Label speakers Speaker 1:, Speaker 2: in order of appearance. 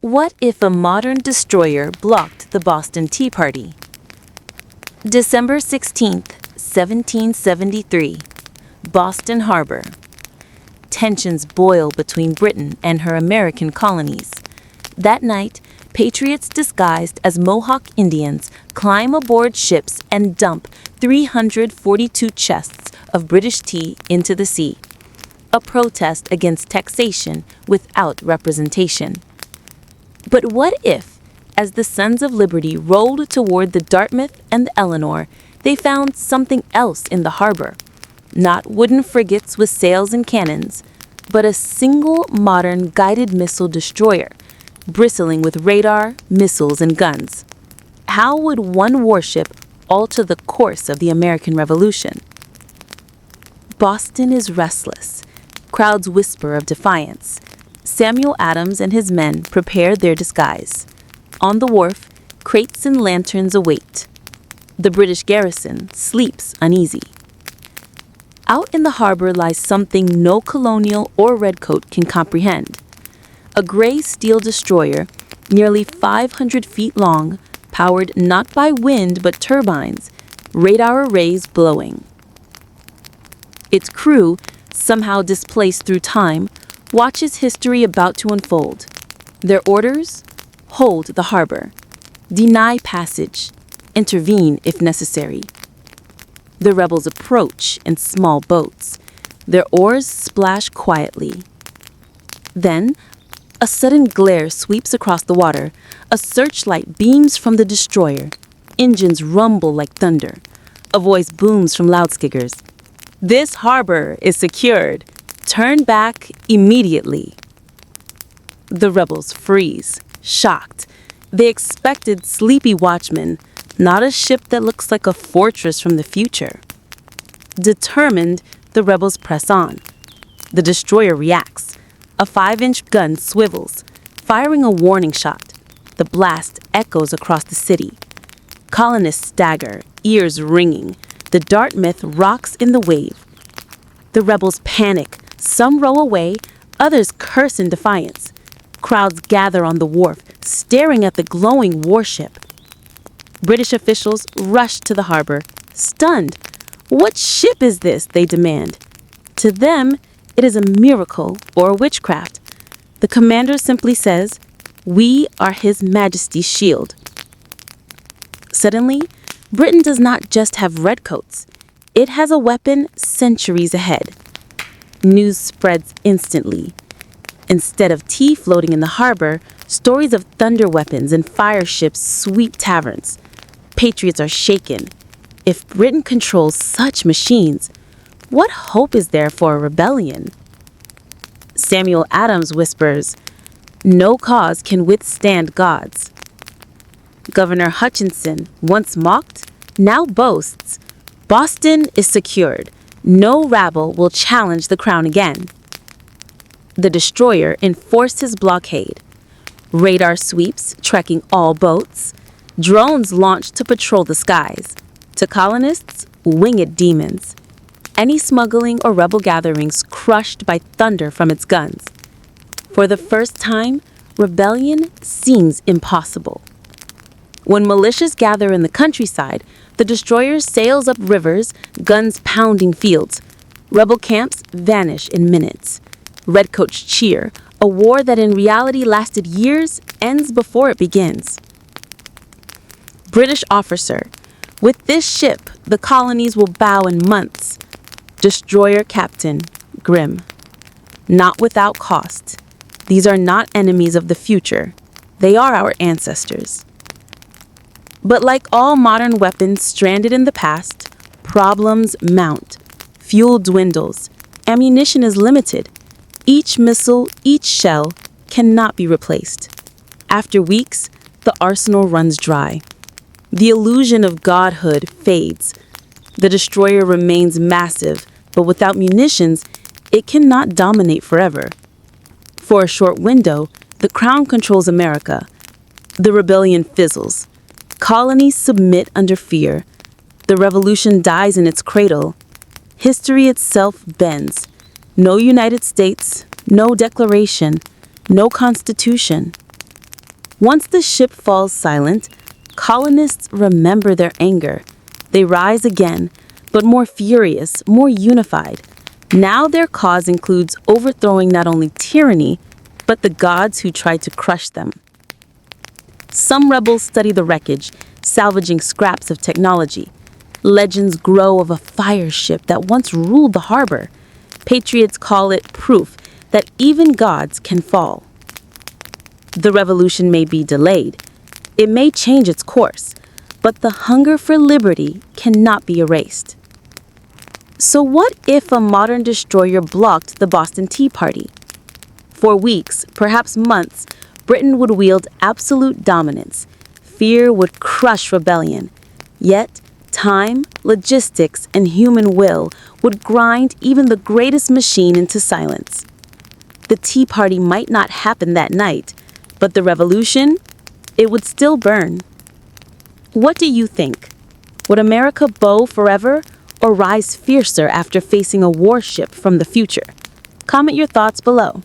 Speaker 1: What if a modern destroyer blocked the Boston Tea Party? December 16th, 1773. Boston Harbor. Tensions boil between Britain and her American colonies. That night, patriots disguised as Mohawk Indians climb aboard ships and dump 342 chests of British tea into the sea. A protest against taxation without representation. But what if, as the Sons of Liberty rolled toward the Dartmouth and the Eleanor, they found something else in the harbor? Not wooden frigates with sails and cannons, but a single modern guided missile destroyer, bristling with radar, missiles, and guns. How would one warship alter the course of the American Revolution? Boston is restless. Crowds whisper of defiance. Samuel Adams and his men prepare their disguise. On the wharf, crates and lanterns await. The British garrison sleeps uneasy. Out in the harbor lies something no colonial or redcoat can comprehend. A gray steel destroyer, nearly 500 feet long, powered not by wind but turbines, radar arrays blowing. Its crew, somehow displaced through time, watches history about to unfold. Their orders? Hold the harbor. Deny passage. Intervene if necessary. The rebels approach in small boats. Their oars splash quietly. Then, a sudden glare sweeps across the water. A searchlight beams from the destroyer. Engines rumble like thunder. A voice booms from loudspeakers. "This harbor is secured. Turn back immediately." The rebels freeze, shocked. They expected sleepy watchmen, not a ship that looks like a fortress from the future. Determined, the rebels press on. The destroyer reacts. A 5-inch gun swivels, firing a warning shot. The blast echoes across the city. Colonists stagger, ears ringing. The Dartmouth rocks in the wave. The rebels panic. Some row away, others curse in defiance. Crowds gather on the wharf, staring at the glowing warship. British officials rush to the harbor, stunned. "What ship is this?" they demand. To them, it is a miracle or witchcraft. The commander simply says, "We are His Majesty's shield." Suddenly, Britain does not just have redcoats. It has a weapon centuries ahead. News spreads instantly. Instead of tea floating in the harbor, stories of thunder weapons and fire ships sweep taverns. Patriots are shaken. If Britain controls such machines, what hope is there for a rebellion? Samuel Adams whispers, "No cause can withstand God's." Governor Hutchinson, once mocked, now boasts, "Boston is secured. No rabble will challenge the crown again." The destroyer enforced his blockade. Radar sweeps, tracking all boats. Drones launched to patrol the skies. To colonists, winged demons. Any smuggling or rebel gatherings crushed by thunder from its guns. For the first time, rebellion seems impossible. When militias gather in the countryside, the destroyer sails up rivers, guns pounding fields. Rebel camps vanish in minutes. Redcoats cheer. A war that in reality lasted years ends before it begins. British officer, "With this ship, the colonies will bow in months." Destroyer captain, grim. "Not without cost. These are not enemies of the future. They are our ancestors." But like all modern weapons stranded in the past, problems mount. Fuel dwindles. Ammunition is limited. Each missile, each shell cannot be replaced. After weeks, the arsenal runs dry. The illusion of godhood fades. The destroyer remains massive, but without munitions, it cannot dominate forever. For a short window, the crown controls America. The rebellion fizzles. Colonies submit under fear. The revolution dies in its cradle. History itself bends. No United States, no declaration, no constitution. Once the ship falls silent, colonists remember their anger. They rise again, but more furious, more unified. Now their cause includes overthrowing not only tyranny, but the gods who tried to crush them. Some rebels study the wreckage, salvaging scraps of technology. Legends grow of a fire ship that once ruled the harbor. Patriots call it proof that even gods can fall. The revolution may be delayed. It may change its course, but the hunger for liberty cannot be erased. So what if a modern destroyer blocked the Boston Tea Party? For weeks, perhaps months, Britain would wield absolute dominance. Fear would crush rebellion. Yet, time, logistics, and human will would grind even the greatest machine into silence. The Tea Party might not happen that night, but the revolution, it would still burn. What do you think? Would America bow forever or rise fiercer after facing a warship from the future? Comment your thoughts below.